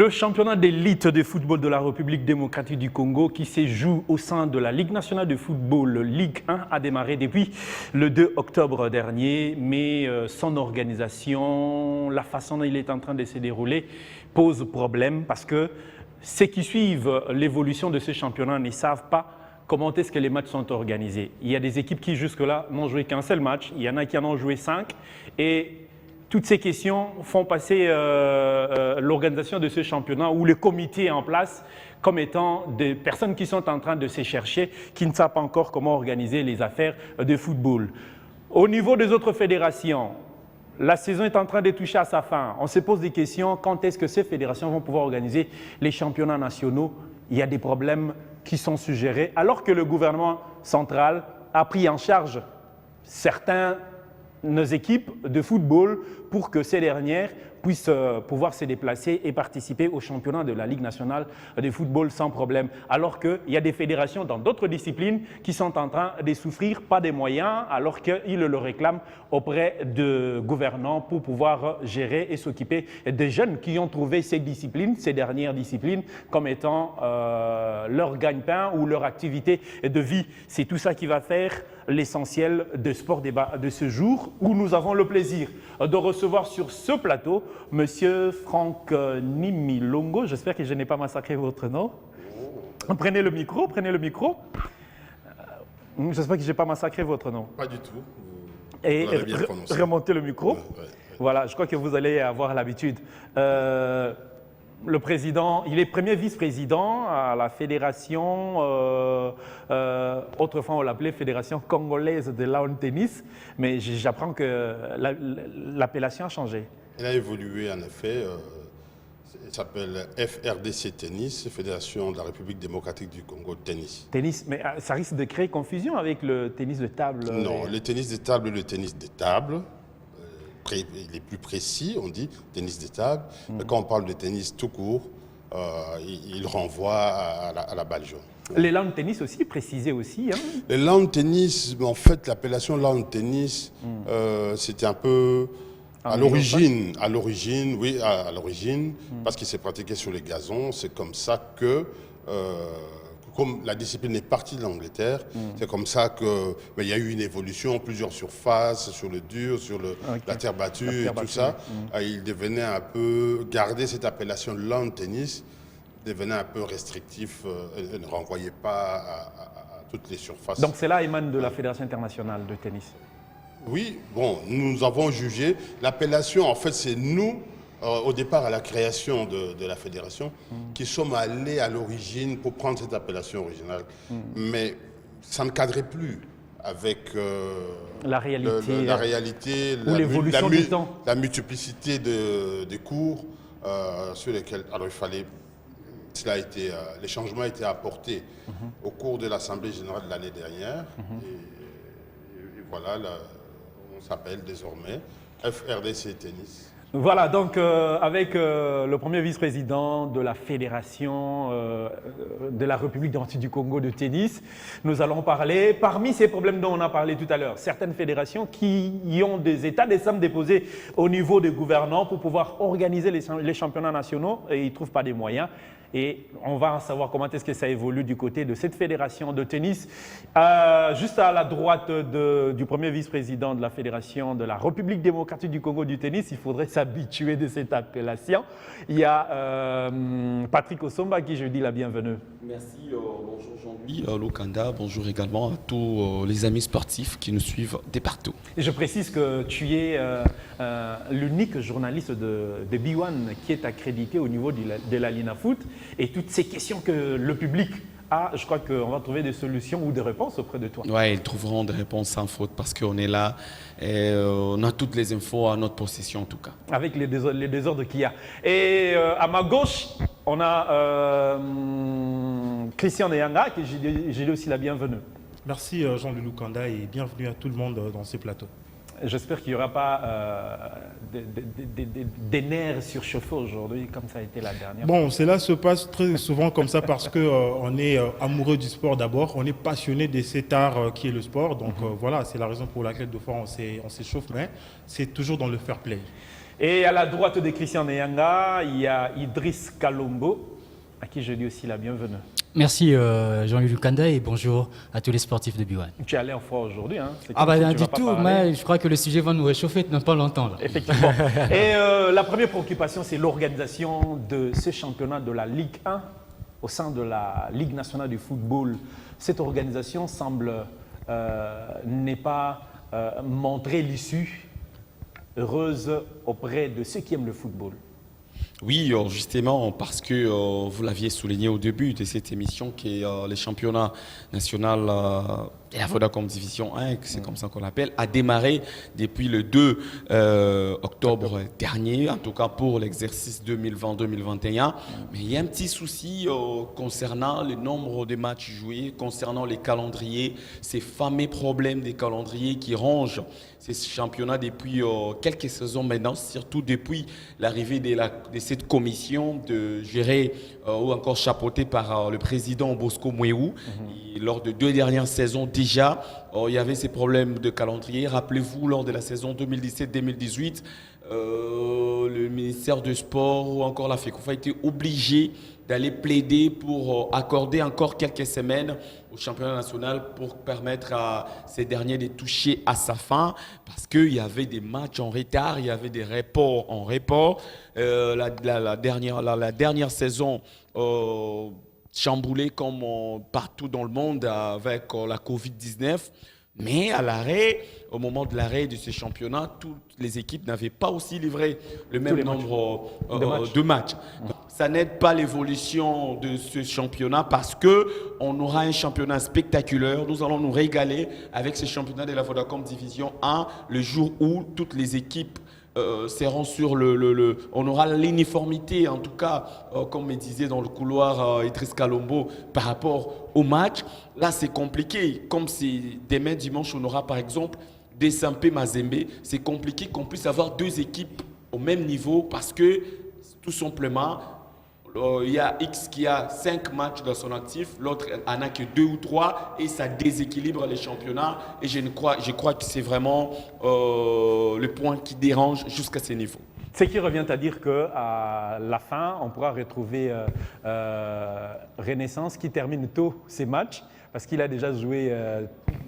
Le championnat d'élite de football de la République démocratique du Congo qui se joue au sein de la Ligue nationale de football, Ligue 1, a démarré depuis le 2 octobre dernier, mais son organisation, la façon dont il est en train de se dérouler pose problème parce que ceux qui suivent l'évolution de ce championnat ne savent pas comment est-ce que les matchs sont organisés. Il y a des équipes qui jusque-là n'ont joué qu'un seul match, il y en a qui en ont joué 5 et toutes ces questions font passer l'organisation de ce championnat ou le comité en place comme étant des personnes qui sont en train de se chercher, qui ne savent pas encore comment organiser les affaires de football. Au niveau des autres fédérations, la saison est en train de toucher à sa fin. On se pose des questions, quand est-ce que ces fédérations vont pouvoir organiser les championnats nationaux? Il y a des problèmes qui sont suggérés, alors que le gouvernement central a pris en charge nos équipes de football pour que ces dernières puissent pouvoir se déplacer et participer au championnat de la Ligue nationale de football sans problème. Alors qu'il y a des fédérations dans d'autres disciplines qui sont en train de souffrir, pas des moyens, alors qu'ils le réclament auprès de gouvernants pour pouvoir gérer et s'occuper des jeunes qui ont trouvé ces disciplines, ces dernières disciplines, comme étant leur gagne-pain ou leur activité de vie. C'est tout ça qui va faire l'essentiel de Sport Débat de ce jour, où nous avons le plaisir de recevoir sur ce plateau Monsieur Franck Nimilongo. J'espère que je n'ai pas massacré votre nom. Prenez le micro, prenez le micro. J'espère que je n'ai pas massacré votre nom. Pas du tout. Et remontez le micro. Ouais. Voilà, je crois que vous allez avoir l'habitude. Le président, il est premier vice-président à la fédération, autrefois on l'appelait Fédération congolaise de lawn tennis, mais j'apprends que l'appellation a changé. Elle a évolué en effet, elle s'appelle FRDC Tennis, Fédération de la République démocratique du Congo Tennis. Tennis, mais ça risque de créer confusion avec le tennis de table? Non, le tennis de table et le tennis de table. Il est plus précis, on dit tennis de table. Mais quand on parle de tennis tout court, il renvoie à la balle jaune. Les lawn tennis aussi, précisé aussi. Hein. Les lawn tennis, en fait, l'appellation lawn tennis, c'était un peu à l'origine, oui, à l'origine, parce qu'il s'est pratiqué sur les gazons. C'est comme ça que comme la discipline est partie de l'Angleterre, c'est comme ça que il y a eu une évolution, plusieurs surfaces, sur le dur, sur la terre battue et tout ça. Il devenait un peu, garder cette appellation lawn tennis, devenait un peu restrictif et ne renvoyait pas à toutes les surfaces. Donc cela émane de la Fédération internationale de tennis? Oui, bon, nous avons jugé. L'appellation, en fait, c'est nous, au départ, à la création de la fédération, qui sommes allés à l'origine pour prendre cette appellation originale. Mais ça ne cadrait plus avec la réalité, ou l'évolution du temps. La multiplicité des cours sur lesquels il fallait. Les changements ont été apportés au cours de l'Assemblée générale de l'année dernière. Et voilà, on s'appelle désormais FRDC Tennis. Voilà, donc avec le premier vice-président de la Fédération de la République démocratique du Congo de tennis, nous allons parler, parmi ces problèmes dont on a parlé tout à l'heure, certaines fédérations qui y ont des états des sommes déposés au niveau des gouvernants pour pouvoir organiser les championnats nationaux et ils ne trouvent pas des moyens. Et on va savoir comment est-ce que ça évolue du côté de cette fédération de tennis. Juste à la droite du premier vice-président de la Fédération de la République démocratique du Congo du tennis, il faudrait s'habituer de cette appellation. Il y a Patrick Osomba à qui je dis la bienvenue. Merci, bonjour Jean-Louis Lokanda, bonjour également à tous les amis sportifs qui nous suivent de partout. Et je précise que tu es l'unique journaliste de B1 qui est accrédité au niveau de la Linafoot. Et toutes ces questions que le public a, je crois qu'on va trouver des solutions ou des réponses auprès de toi. Oui, ils trouveront des réponses sans faute parce qu'on est là et on a toutes les infos à notre possession en tout cas. Avec les désordres qu'il y a. Et à ma gauche, on a Christian Nyanga, qui j'ai dit aussi la bienvenue. Merci Jean-Louis Lokanda et bienvenue à tout le monde dans ce plateau. J'espère qu'il n'y aura pas des nerfs surchauffés aujourd'hui, comme ça a été la dernière fois. Bon, cela se passe très souvent comme ça parce qu'on est amoureux du sport d'abord, on est passionné de cet art qui est le sport. Donc voilà, c'est la raison pour laquelle de fois on s'échauffe, mais c'est toujours dans le fair play. Et à la droite de Christian Nyanga, il y a Idriss Kalombo, à qui je dis aussi la bienvenue. Merci Jean-Louis Lukanda et bonjour à tous les sportifs de B1. Tu es allé en froid aujourd'hui, hein? Ah bah rien du tout, mais je crois que le sujet va nous réchauffer dans pas longtemps. Là. Effectivement. Et la première préoccupation, c'est l'organisation de ce championnat de la Ligue 1 au sein de la Ligue nationale du football. Cette organisation semble n'est pas montrer l'issue heureuse auprès de ceux qui aiment le football. Oui, justement, parce que vous l'aviez souligné au début de cette émission, qui est le championnat national de la Vodacom Division 1, c'est comme ça qu'on l'appelle, a démarré depuis le 2 octobre dernier, en tout cas pour l'exercice 2020-2021. Mais il y a un petit souci concernant le nombre de matchs joués, concernant les calendriers, ces fameux problèmes des calendriers qui rongent ces championnats depuis quelques saisons maintenant, surtout depuis l'arrivée de cette commission gérée ou encore chapeautée par le président Bosco Mouéou. Lors de 2 dernières saisons déjà, il y avait ces problèmes de calendrier. Rappelez-vous, lors de la saison 2017-2018, le ministère du Sport ou encore la FECOFA a été obligé d'aller plaider pour accorder encore quelques semaines au championnat national pour permettre à ces derniers de toucher à sa fin, parce qu'il y avait des matchs en retard, il y avait des reports en report. La dernière saison chamboulée comme partout dans le monde avec la Covid-19. Mais à l'arrêt, au moment de l'arrêt de ce championnat, toutes les équipes n'avaient pas aussi livré le même nombre de matchs. Donc, ça n'aide pas l'évolution de ce championnat parce qu'on aura un championnat spectaculaire. Nous allons nous régaler avec ce championnat de la Vodacom Division 1 le jour où toutes les équipes seront sur on aura l'uniformité, en tout cas, comme me disait dans le couloir Idriss Kalombo, par rapport au match. Là, c'est compliqué. Comme c'est demain dimanche, on aura par exemple Desampé Mazembe. C'est compliqué qu'on puisse avoir 2 équipes au même niveau parce que, tout simplement, il y a X qui a 5 matchs dans son actif, l'autre en a que 2 ou 3 et ça déséquilibre les championnats. Et je crois que c'est vraiment le point qui dérange jusqu'à ce niveau. Ce qui revient à dire qu'à la fin, on pourra retrouver Renaissance qui termine tôt ses matchs parce qu'il a déjà joué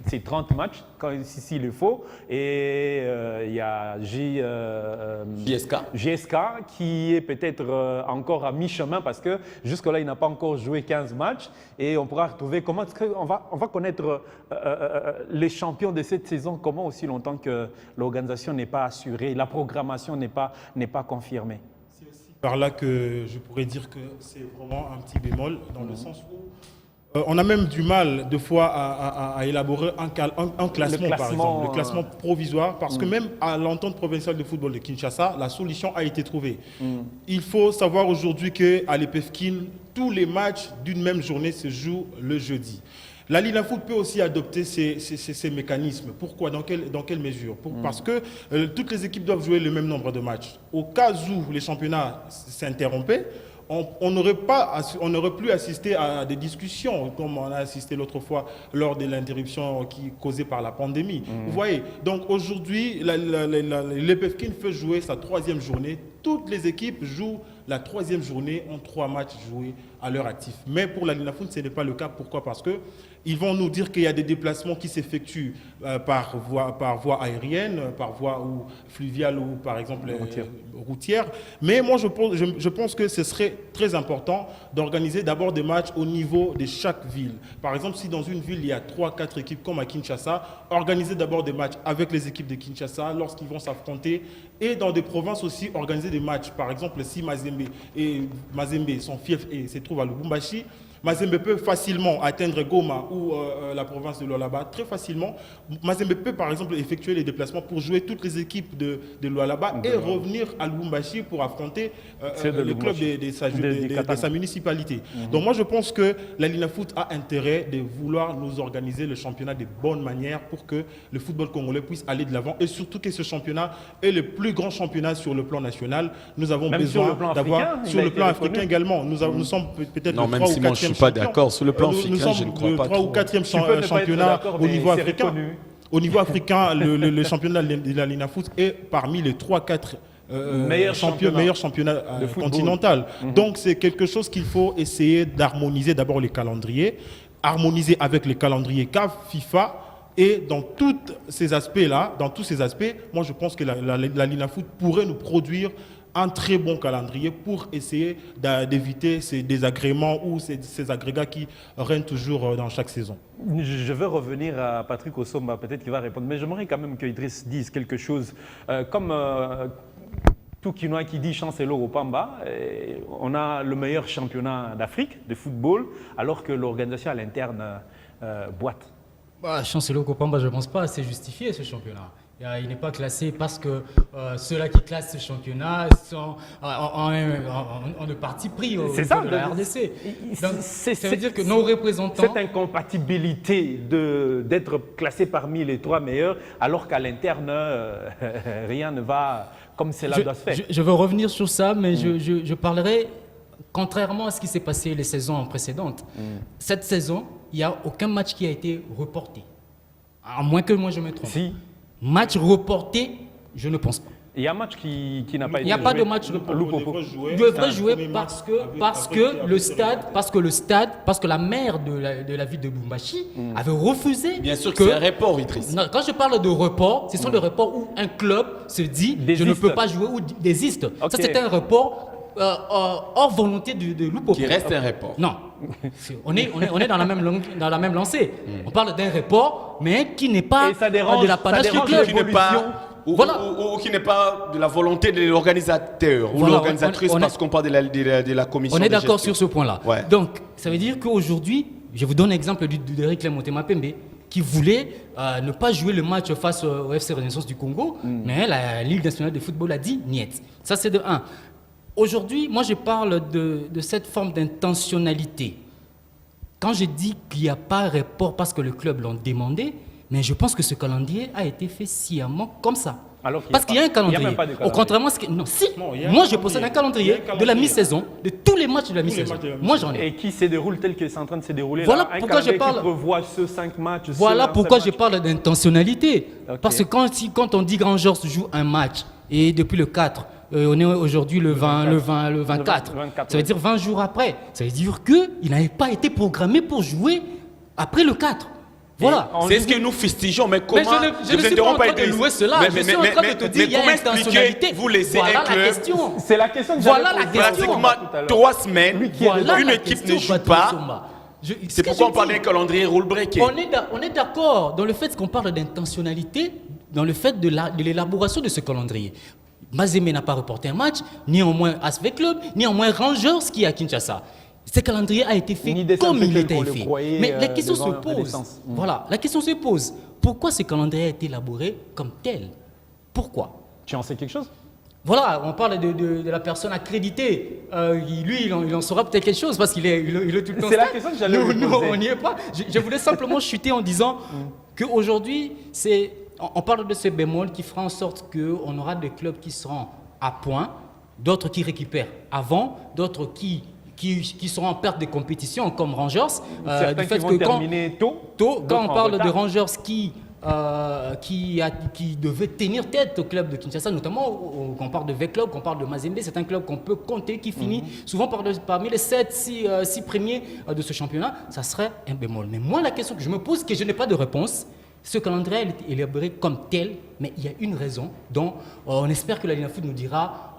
ses 30 matchs, s'il le faut. Et il y a JSK qui est peut-être encore à mi-chemin parce que jusque-là, il n'a pas encore joué 15 matchs. Et on pourra retrouver comment on va connaître les champions de cette saison, comment aussi longtemps que l'organisation n'est pas assurée, la programmation n'est pas confirmée. C'est aussi par là que je pourrais dire que c'est vraiment un petit bémol dans le sens où on a même du mal, des fois, à élaborer un classement, par exemple, le classement provisoire, parce que même à l'entente provinciale de football de Kinshasa, la solution a été trouvée. Il faut savoir aujourd'hui qu'à l'EPFKIN, tous les matchs d'une même journée se jouent le jeudi. La Ligue Foot peut aussi adopter ces mécanismes. Pourquoi? Dans quelle mesure? Parce que toutes les équipes doivent jouer le même nombre de matchs. Au cas où les championnats s'interrompaient, on n'aurait plus assisté à des discussions comme on a assisté l'autre fois lors de l'interruption causée par la pandémie. Vous voyez, donc aujourd'hui, l'EPFKIN fait jouer sa 3e journée. Toutes les équipes jouent la 3e journée en 3 matchs joués à leur actif. Mais pour la Ligue Foot, ce n'est pas le cas. Pourquoi? Parce qu'ils vont nous dire qu'il y a des déplacements qui s'effectuent par voie aérienne, par voie fluviale ou par exemple routière. Mais moi, je pense que ce serait très important d'organiser d'abord des matchs au niveau de chaque ville. Par exemple, si dans une ville, il y a 3-4 équipes comme à Kinshasa, organiser d'abord des matchs avec les équipes de Kinshasa lorsqu'ils vont s'affronter. Et dans des provinces aussi, organiser des matchs. Par exemple, si Mazembe, son fief se trouve à Lubumbashi, Mazembe peut facilement atteindre Goma ou la province de Lualaba, très facilement. Mazembe peut par exemple effectuer les déplacements pour jouer toutes les équipes de Lualaba et revenir à Lubumbashi pour affronter le club de sa municipalité. Donc moi je pense que la Linafoot a intérêt de vouloir nous organiser le championnat de bonne manière pour que le football congolais puisse aller de l'avant et surtout que ce championnat est le plus grand championnat sur le plan national. Nous avons besoin d'avoir sur le plan africain également. Nous sommes peut-être non, le 3 même si ou 4e moi je ne suis pas d'accord sur le plan africain, je ne crois pas. Nous sommes le 3 ou 4e championnat au niveau africain. Au niveau africain, le championnat de la Linafoot est parmi les 3-4 meilleurs championnats continentaux. Donc c'est quelque chose qu'il faut essayer d'harmoniser d'abord les calendriers, harmoniser avec les calendriers CAF, FIFA. Et dans tous ces aspects-là, moi je pense que la Linafoot pourrait nous produire un très bon calendrier pour essayer d'éviter ces désagréments ou ces agrégats qui règnent toujours dans chaque saison. Je veux revenir à Patrick Osomba, peut-être qu'il va répondre, mais j'aimerais quand même que Idriss dise quelque chose. Comme tout Quinois qui dit Chancelo au Pamba, on a le meilleur championnat d'Afrique de football, alors que l'organisation à l'interne boite. Chancelo Kopamba, je ne pense pas, c'est justifié ce championnat. Il n'est pas classé parce que ceux-là qui classent ce championnat sont en de parti pris au niveau de la RDC. Donc, ça veut dire que nos représentants... Cette incompatibilité d'être classé parmi les 3 meilleurs, alors qu'à l'interne, rien ne va comme cela doit se faire. Je veux revenir sur ça, mais je parlerai contrairement à ce qui s'est passé les saisons précédentes. Cette saison, il n'y a aucun match qui a été reporté. À moins que moi je me trompe. Si. Match reporté, je ne pense pas. Il y a un match qui n'a pas été joué. Il n'y a pas de match reporté. Il devrait jouer parce que la maire de la ville de Lubumbashi avait refusé. Bien sûr que c'est un report, Idriss. Non, quand je parle de report, ce sont des reports où un club se dit je ne peux pas jouer ou désiste. Okay. Ça, c'est un report hors volonté de Lupopo. Qui reste un report. Non. On est dans la même lancée. On parle d'un report, mais qui n'est pas de la panache du club. Ou qui n'est pas de la volonté de l'organisateur ou l'organisatrice parce qu'on parle de la commission. On est d'accord sur ce point-là. Ouais. Donc, ça veut dire qu'aujourd'hui, je vous donne l'exemple d'Eric Clément Pembe qui voulait ne pas jouer le match face au FC Renaissance du Congo, mais la Ligue nationale de football a dit niet. Ça, c'est de 1. Aujourd'hui, moi, je parle de cette forme d'intentionnalité. Quand je dis qu'il n'y a pas de report parce que le club l'a demandé, mais je pense que ce calendrier a été fait sciemment comme ça. Parce qu'il y a un calendrier. Il n'y a même pas de calendrier. Contrairement à ce que... Non, si. Moi, je possède un calendrier de la mi-saison, de tous les matchs de la mi-saison. Moi, j'en ai. Et qui se déroule tel que c'est en train de se dérouler. Voilà pourquoi je parle... qui prévoit ce 5 matchs. Voilà pourquoi je parle d'intentionnalité. Okay. Parce que quand on dit Grand Georges joue un match, et depuis le 4, on est aujourd'hui le 24. Ça veut dire 20 jours après. Ça veut dire qu'il n'avait pas été programmé pour jouer après le 4. Voilà. C'est ce que nous fustigeons, mais comment... Mais je ne suis pas en train de louer cela. Je suis en train de te dire qu'il y a intentionnalité. Vous laissez voilà un club... la question. C'est la question que voilà la question. Pratiquement 3 semaines, une équipe ne joue pas. C'est pourquoi on parle d'un calendrier rule-breaking. On est d'accord dans le fait qu'on parle d'intentionnalité, dans le fait de l'élaboration de ce calendrier. Mazembe n'a pas reporté un match, ni au moins ASV Club, ni au moins Rangers qui est à Kinshasa. Ce calendrier a été fait comme il était fait. Mais la question se pose. Voilà, la question se pose. Pourquoi ce calendrier a été élaboré comme tel? Pourquoi? Tu en sais quelque chose? Voilà, on parle de la personne accréditée. Lui, il en saura peut-être quelque chose parce qu'il est tout le temps. C'est la question que j'allais vous poser. Nous, on n'y est pas. Je voulais simplement chuter en disant qu'aujourd'hui, on parle de ce bémol qui fera en sorte qu'on aura des clubs qui seront à point, d'autres qui récupèrent avant, d'autres qui seront en perte de compétition, comme Rangers. Certains qui vont terminer tôt. Quand on parle de Rangers qui devait tenir tête au club de Kinshasa, notamment quand on parle de V-Club, quand on parle de Mazembe, c'est un club qu'on peut compter, qui finit souvent parmi les 6 premiers de ce championnat, ça serait un bémol. Mais moi, la question que je me pose, que je n'ai pas de réponse, ce calendrier est élaboré comme tel mais il y a une raison dont on espère que la Ligue Foot nous dira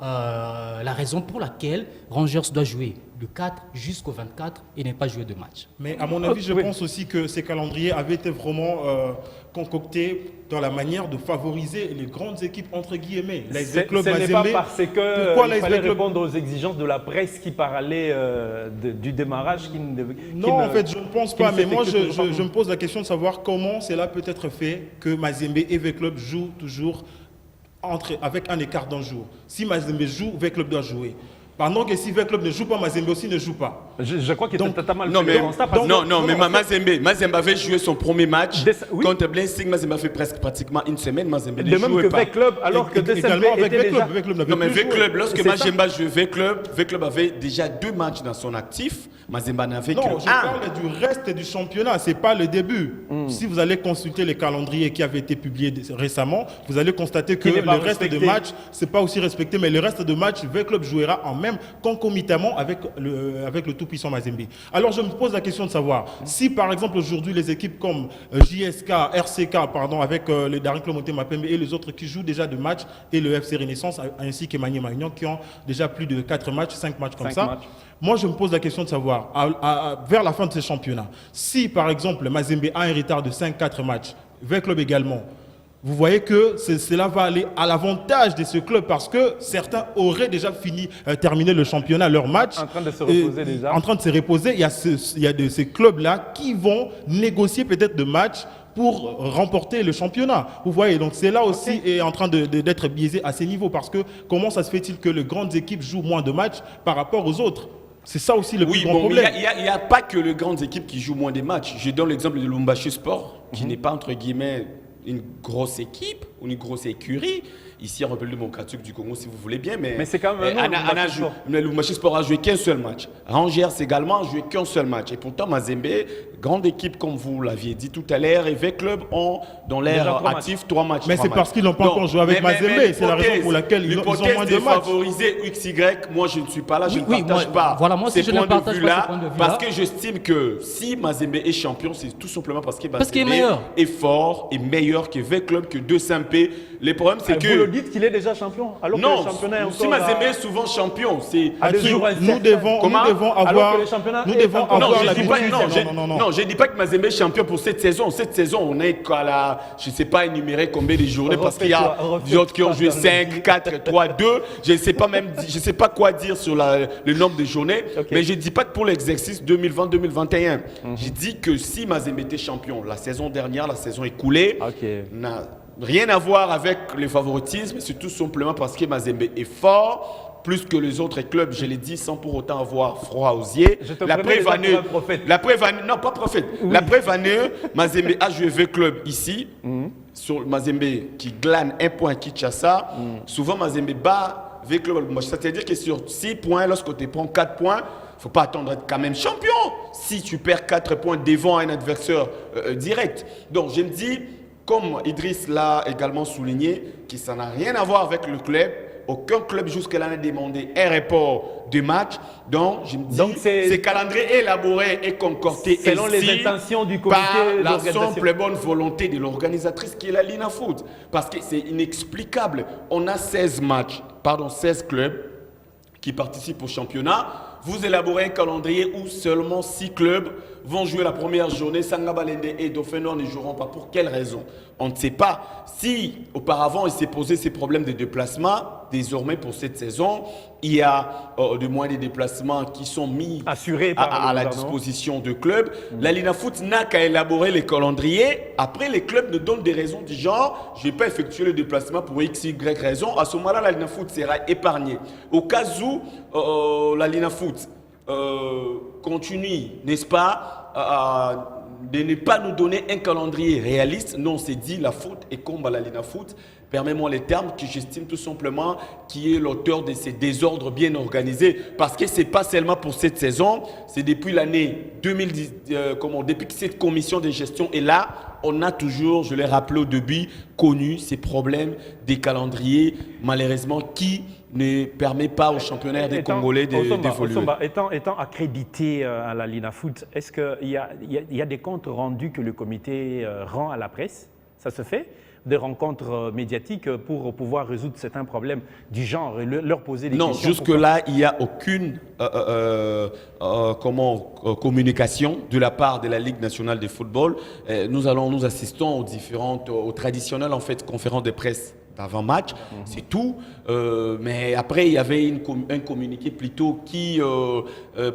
la raison pour laquelle Rangers doit jouer du 4 jusqu'au 24 et n'est pas joué de match. Mais à mon avis, je pense aussi que ces calendriers avaient été vraiment concoctés dans la manière de favoriser les grandes équipes entre guillemets. Ce n'est pas parce qu'il fallait répondre aux exigences de la presse qui parlait du démarrage Non, en fait, je ne pense pas. Mais moi, je me pose la question de savoir comment cela peut être fait que Mazembe et V-Club jouent toujours avec un écart d'un jour. Si Mazembe joue, V-Club doit jouer. Pendant que si V-Club ne joue pas, Mazembe aussi ne joue pas. Je crois qu'il était totalement non, mais Mazembe avait joué son premier match contre Blessing. Mazembe fait pratiquement une semaine. Mazembe ne jouait que pas. V-Club, alors que également avec V-Club. Non, mais V-Club, lorsque Mazembe jouait V-Club avait déjà 2 matchs dans son actif. Mazembe n'avait que un. Non, je parle du reste du championnat. Ce n'est pas le début. Si vous allez consulter les calendriers qui avaient été publiés récemment, vous allez constater que le reste de matchs, ce n'est pas aussi respecté. Mais le reste de matchs, V-Club jouera en même concomitamment avec le tout-puissant Mazembe. Alors je me pose la question de savoir si par exemple aujourd'hui les équipes comme RCK, avec le Daring Club Motema Pembe et les autres qui jouent déjà de matchs et le FC Renaissance ainsi que Maniema Union qui ont déjà plus de 4 matchs, 5 matchs comme ça. Moi je me pose la question de savoir vers la fin de ces championnats, si par exemple Mazembe a un retard de 5-4 matchs, V-Club également, vous voyez que cela va aller à l'avantage de ce club parce que certains auraient déjà terminé le championnat, leur match. En train de se reposer déjà. En train de se reposer. Il y a ces clubs-là qui vont négocier peut-être de matchs pour remporter le championnat. Vous voyez, donc c'est là aussi est en train d'être biaisé à ces niveaux parce que comment ça se fait-il que les grandes équipes jouent moins de matchs par rapport aux autres ? C'est ça aussi le plus grand problème. Il n'y a pas que les grandes équipes qui jouent moins de matchs. Je donne l'exemple de Lumbashi Sport, qui n'est pas entre guillemets une grosse équipe ou une grosse écurie. Ici en République démocratique du Congo, si vous voulez bien. Mais c'est quand même le Lumbashi Sport a joué qu'un seul match. Rangers également a joué qu'un seul match. Et pourtant, Mazembe, grande équipe comme vous l'aviez dit tout à l'heure, et V-Club ont dans l'air actif 3 matchs. Mais c'est parce qu'ils n'ont pas encore joué avec Mazembe. C'est la raison pour laquelle ils ont moins de matchs. Favoriser XY, moi je ne suis pas là, je ne partage pas. Voilà, moi aussi je ne partage pas ce point de vue-là. Parce que j'estime que si Mazembe est champion, c'est tout simplement parce que Mazembe est fort et meilleur que V-Club, que 2MP. Le problème, c'est que... Vous le dites qu'il est déjà champion, alors que le championnat est encore... Si Mazembe est souvent champion, c'est... Nous devons avoir la victoire. Non, je ne dis pas que Mazembe est champion pour cette saison. Cette saison, on est à la... Je ne sais pas énumérer combien de journées, parce qu'il y a des autres qui ont joué 5, 4, 3, 2. Je ne sais pas quoi dire sur le nombre de journées, mais je ne dis pas que pour l'exercice 2020-2021. Je dis que si Mazembe était champion, la saison dernière, la saison écoulée, n'a rien à voir avec le favoritisme, c'est tout simplement parce que Mazembe est fort, plus que les autres clubs, je l'ai dit, sans pour autant avoir froid aux yeux. La preuve non pas prophète, la preuve année, Mazembe a joué V-Club ici, sur Mazembe qui glane 1 point à Kinshasa, souvent Mazembe bat V-Club, c'est-à-dire que sur 6 points, lorsque tu prends 4 points, il ne faut pas attendre d'être quand même champion si tu perds 4 points devant un adversaire direct. Donc je me dis, comme Idriss l'a également souligné, que ça n'a rien à voir avec le club. Aucun club jusque-là n'a demandé un report de match. Donc, je me dis, ces calendriers élaborés et concordés selon les intentions du comité par la simple bonne volonté de l'organisatrice qui est la Lina Foot. Parce que c'est inexplicable. On a 16 clubs qui participent au championnat. Vous élaborez un calendrier où seulement 6 clubs vont jouer la première journée. Sanga Balende et Dauphin Nord ne joueront pas. Pour quelle raison? On ne sait pas. Si auparavant il s'est posé ces problèmes de déplacement, désormais pour cette saison, il y a de moins des déplacements qui sont mis à la disposition de clubs. La Lina Foot n'a qu'à élaborer les calendriers. Après, les clubs nous donnent des raisons du genre, je ne vais pas effectuer le déplacement pour X, Y raison. À ce moment-là, la Lina Foot sera épargnée. Au cas où la Lina Foot continue, n'est-ce pas, de ne pas nous donner un calendrier réaliste. Non, c'est dit, la faute est comme à la Lina Foot. Permets-moi les termes que j'estime tout simplement qui est l'auteur de ces désordres bien organisés. Parce que ce n'est pas seulement pour cette saison, c'est depuis l'année 2010, depuis que cette commission de gestion est là, on a toujours, je l'ai rappelé au début, connu ces problèmes des calendriers, malheureusement, qui ne permet pas aux championnats des Congolais d'évoluer. Étant accrédité à la Lina Foot, est-ce qu'il y a des comptes rendus que le comité rend à la presse? Ça se fait? des rencontres médiatiques pour pouvoir résoudre certains problèmes du genre et leur poser des questions. Non, jusque-là, il n'y a aucune communication de la part de la Ligue nationale de football. Nous assistons aux traditionnelles en fait, conférences de presse d'avant-match, c'est tout. Mais après, il y avait un communiqué plutôt qui,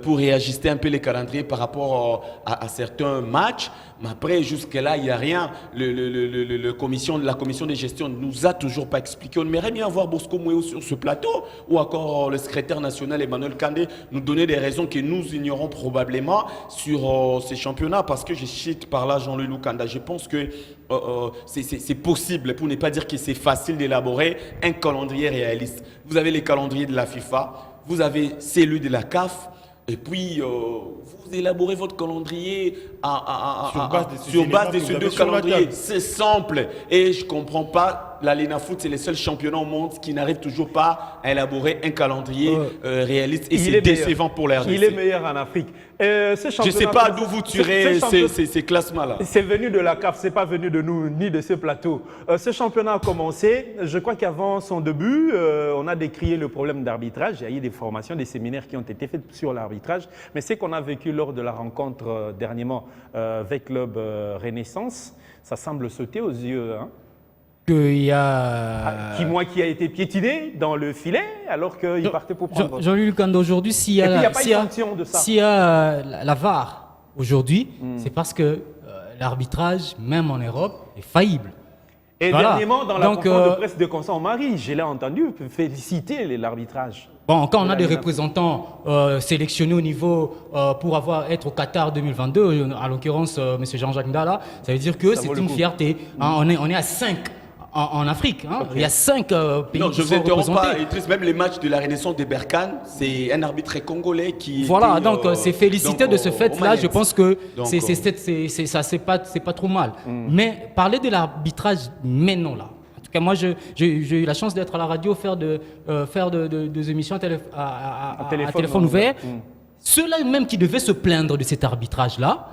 pour réajuster un peu les calendriers par rapport à certains matchs. Mais après, jusque-là, il n'y a rien. La commission de gestion ne nous a toujours pas expliqué. On aimerait bien voir Bosco Mouéo sur ce plateau ou encore le secrétaire national Emmanuel Kandé nous donner des raisons que nous ignorons probablement sur ces championnats. Parce que je cite par là Jean-Louis Lukanda. Je pense que c'est possible, pour ne pas dire que c'est facile d'élaborer un calendrier réaliste. Vous avez les calendriers de la FIFA, vous avez celui de la CAF, et puis vous élaborez votre calendrier sur base de ces deux calendriers. C'est simple. Et je ne comprends pas, la Linafoot, c'est le seul championnat au monde qui n'arrive toujours pas à élaborer un calendrier réaliste. Et c'est décevant pour la RDC. Il est meilleur en Afrique. Je ne sais pas d'où vous tirez ces classements-là. C'est venu de la CAF, ce n'est pas venu de nous, ni de ce plateau. Ce championnat a commencé. Je crois qu'avant son début, on a décrié le problème d'arbitrage. Il y a eu des formations, des séminaires qui ont été faits sur l'arbitrage. Mais ce qu'on a vécu lors de la rencontre dernièrement avec Club Renaissance, ça semble sauter aux yeux. Hein. Il y a... qui a été piétiné dans le filet alors qu'il partait pour prendre... Jean-Louis Lukanda, aujourd'hui, s'il y a, la VAR aujourd'hui, c'est parce que l'arbitrage, même en Europe, est faillible. Et dernièrement, dans la conférence de presse de Constant Marie, je l'ai entendu féliciter l'arbitrage. Bon, quand on a des représentants sélectionnés au niveau pour être au Qatar 2022, à l'occurrence M. Jean-Jacques Ndala, ça veut dire que c'est une fierté. On est à 5 en Afrique. Hein. Okay. Il y a 5 pays non, qui sont représentés. Je ne vous interromps pas, même les matchs de la Renaissance des Berkane, c'est un arbitre congolais qui... Voilà, était, donc c'est félicité de ce fait-là. Je pense que c'est pas trop mal. Mais parler de l'arbitrage maintenant, là. En tout cas, moi, j'ai eu la chance d'être à la radio, faire des émissions à téléphone ouvert. Ceux-là même qui devaient se plaindre de cet arbitrage-là,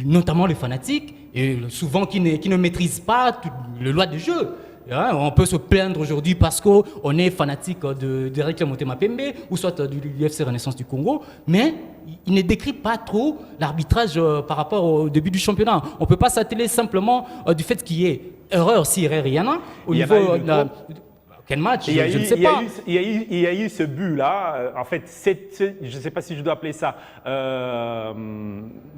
notamment les fanatiques, et souvent qui ne maîtrisent pas le loi du jeu. Hein, on peut se plaindre aujourd'hui parce qu'on est fanatique d'Eric Lemotema Pembe ou soit du FC Renaissance du Congo, mais il ne décrit pas trop l'arbitrage par rapport au début du championnat. On ne peut pas s'atteler simplement du fait qu'il y ait erreur, si erreur il y en a, au niveau de quel match, je ne sais pas. Il y a eu ce but-là, en fait, je ne sais pas si je dois appeler ça,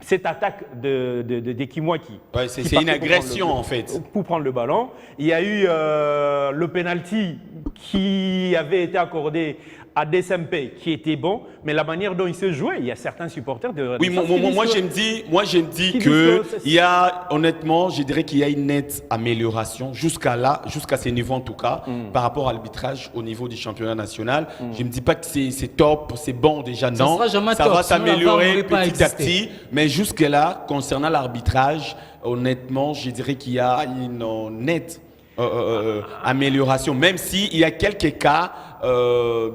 cette attaque de Kimwaki. Ouais, c'est une agression, en fait. Pour prendre le ballon. Il y a eu le penalty qui avait été accordé à DSMP, qui était bon, mais la manière dont il se jouait, il y a certains supporters de... Oui, moi je me dis que il y a, honnêtement, je dirais qu'il y a une nette amélioration jusqu'à ce niveau en tout cas, par rapport à l'arbitrage au niveau du championnat national. Je ne me dis pas que c'est top, c'est bon déjà, non. Ça va s'améliorer petit à petit, mais jusque-là, concernant l'arbitrage, honnêtement, je dirais qu'il y a une nette amélioration, même s'il y a quelques cas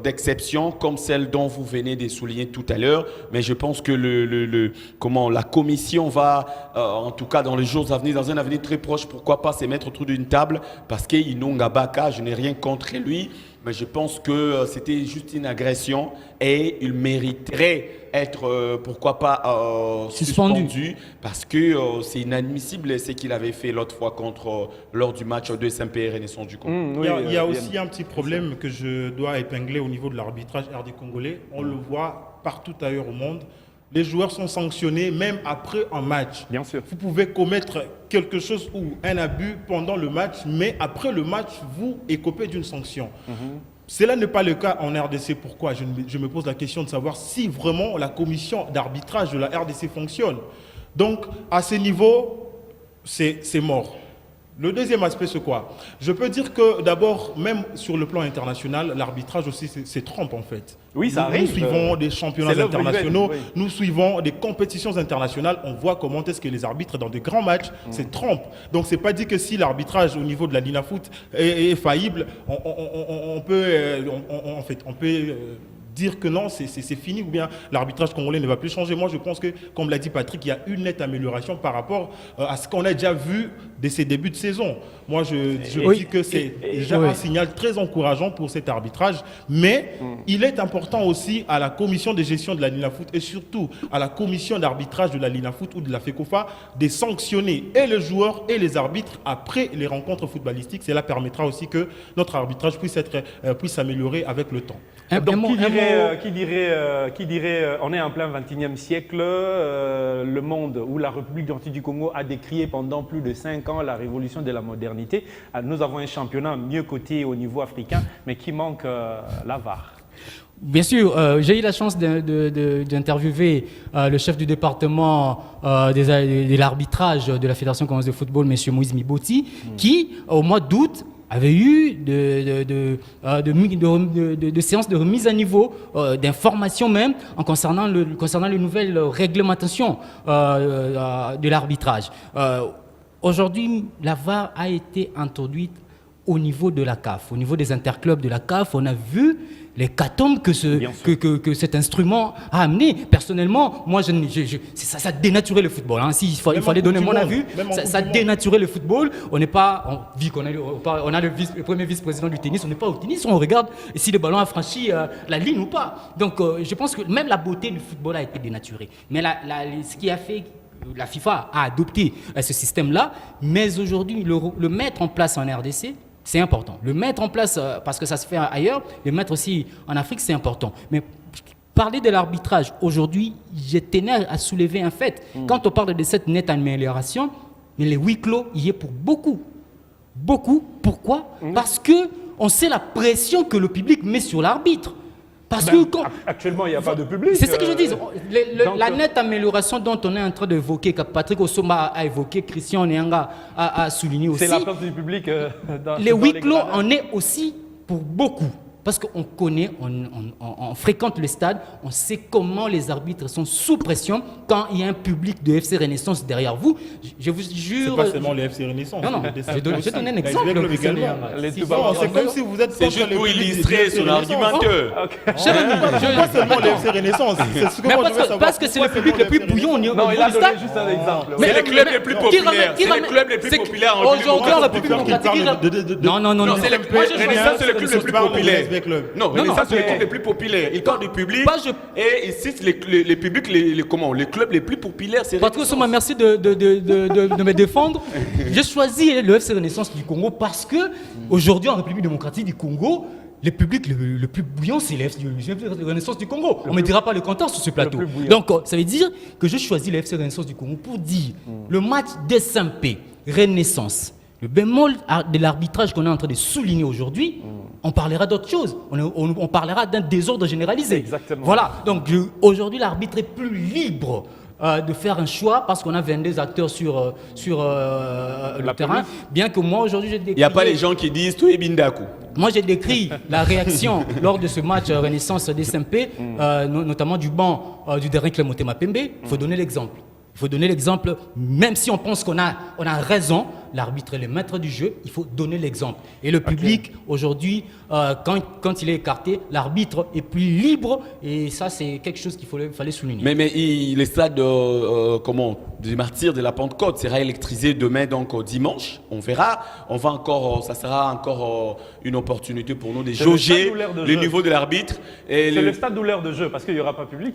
d'exception comme celle dont vous venez de souligner tout à l'heure, mais je pense que la commission va, en tout cas dans les jours à venir, dans un avenir très proche, pourquoi pas se mettre autour d'une table, parce qu'Inonga Baka, je n'ai rien contre lui, mais je pense que c'était juste une agression et il mériterait être, pourquoi pas, suspendu parce que c'est inadmissible ce qu'il avait fait l'autre fois lors du match de SMP Renaissance du Congo. Il y a aussi un petit problème que je dois épingler au niveau de l'arbitrage RD congolais. On le voit partout ailleurs au monde. Les joueurs sont sanctionnés même après un match. Bien sûr. Vous pouvez commettre quelque chose ou un abus pendant le match, mais après le match, vous écopez d'une sanction. Cela n'est pas le cas en RDC. Pourquoi ? Je me pose la question de savoir si vraiment la commission d'arbitrage de la RDC fonctionne. Donc, à ce niveau, c'est mort. Le deuxième aspect, c'est quoi ? Je peux dire que d'abord, même sur le plan international, l'arbitrage aussi, c'est trompe en fait. Oui, ça arrive. Nous suivons des championnats internationaux, nous suivons des compétitions internationales, on voit comment est-ce que les arbitres dans des grands matchs, c'est trompe. Donc, c'est pas dit que si l'arbitrage au niveau de la Linafoot est faillible, on peut dire que non, c'est fini, ou bien l'arbitrage congolais ne va plus changer. Moi, je pense que, comme l'a dit Patrick, il y a une nette amélioration par rapport à ce qu'on a déjà vu de ces débuts de saison. Moi, je dis que c'est déjà un signal très encourageant pour cet arbitrage, mais il est important aussi à la commission de gestion de la Linafoot et surtout à la commission d'arbitrage de la Linafoot ou de la FECOFA de sanctionner et les joueurs et les arbitres après les rencontres footballistiques. Cela permettra aussi que notre arbitrage puisse s'améliorer avec le temps. Donc, qui dirait, on est en plein 21e siècle, le monde ou la République démocratique du Congo a décrié pendant plus de 5 ans la révolution de la modernité. Nous avons un championnat mieux coté au niveau africain, mais qui manque la VAR. Bien sûr, j'ai eu la chance d'interviewer le chef du département de l'arbitrage de la Fédération congolaise de football, M. Moïse Miboti, qui, au mois d'août, avait eu de séances de remise à niveau, d'informations même, concernant les nouvelles réglementations de l'arbitrage. Aujourd'hui, la VAR a été introduite au niveau de la CAF, au niveau des interclubs de la CAF. On a vu l'hécatombe que cet instrument a amené. Personnellement, moi, ça dénaturait le football. Hein. S'il fallait donner mon avis, ça dénaturait le football. On n'est pas, vu qu'on a le premier vice-président du tennis, on n'est pas au tennis, on regarde si le ballon a franchi la ligne ou pas. Donc, je pense que même la beauté du football a été dénaturée. Mais ce qui a fait... La FIFA a adopté ce système-là, mais aujourd'hui, le mettre en place en RDC, c'est important. Le mettre en place, parce que ça se fait ailleurs, le mettre aussi en Afrique, c'est important. Mais parler de l'arbitrage, aujourd'hui, je tenais à soulever un fait. Quand on parle de cette nette amélioration, mais les huis clos y est pour beaucoup. Beaucoup. Pourquoi ? Parce qu'on sait la pression que le public met sur l'arbitre. Actuellement, il n'y a pas de public. C'est ce que je dis. La nette amélioration dont on est en train d'évoquer, que Patrick Osoma a évoqué, Christian Nyanga a souligné aussi. C'est la place du public les huis clos en est aussi pour beaucoup. Parce qu'on connaît, on fréquente le stade, on sait comment les arbitres sont sous pression quand il y a un public de FC Renaissance derrière vous. Je vous jure... C'est pas seulement le FC Renaissance. Non, je donne un exemple. C'est comme si vous êtes... C'est juste pour illustrer son argumenteur. Cher ami, pas seulement le FC Renaissance. Parce que c'est le public le plus bouillon au niveau du stade. Non, il a donné juste un exemple. C'est les clubs les plus populaires. C'est les clubs les plus populaires en Aujourd'hui, en République démocratique... Non, c'est les clubs les plus populaires. Non, ça c'est les clubs les plus populaires. Il parle du public et il cite les publics, les clubs les plus populaires. Patrick Osoma, merci de me défendre. J'ai choisi le FC Renaissance du Congo parce que aujourd'hui en République démocratique du Congo, le public le plus bouillant, c'est le FC Renaissance du Congo. On ne me dira pas le contraire sur ce plateau. Donc ça veut dire que je choisis le FC Renaissance du Congo pour dire le match SMP Renaissance. Le bémol de l'arbitrage qu'on est en train de souligner aujourd'hui, on parlera d'autre chose. On parlera d'un désordre généralisé. Exactement. Voilà. Donc aujourd'hui, l'arbitre est plus libre de faire un choix parce qu'on a 22 acteurs sur le terrain. Bien que moi, aujourd'hui, j'ai décrit... Il n'y a pas les gens qui disent « tout est bindaku ». Moi, j'ai décrit la réaction lors de ce match Renaissance DSMP, notamment du banc du dernier Clément Mapembe. Il faut donner l'exemple. Il faut donner l'exemple, même si on pense qu'on a raison, l'arbitre est le maître du jeu, il faut donner l'exemple. Et le public, aujourd'hui, quand il est écarté, l'arbitre est plus libre, et ça, c'est quelque chose qu'il fallait souligner. Mais le stade du martyr de la Pentecôte sera électrisé demain, donc dimanche. On verra. Ça sera encore une opportunité pour nous de jauger le niveau de l'arbitre. C'est le stade douleur de jeu, parce qu'il n'y aura pas public.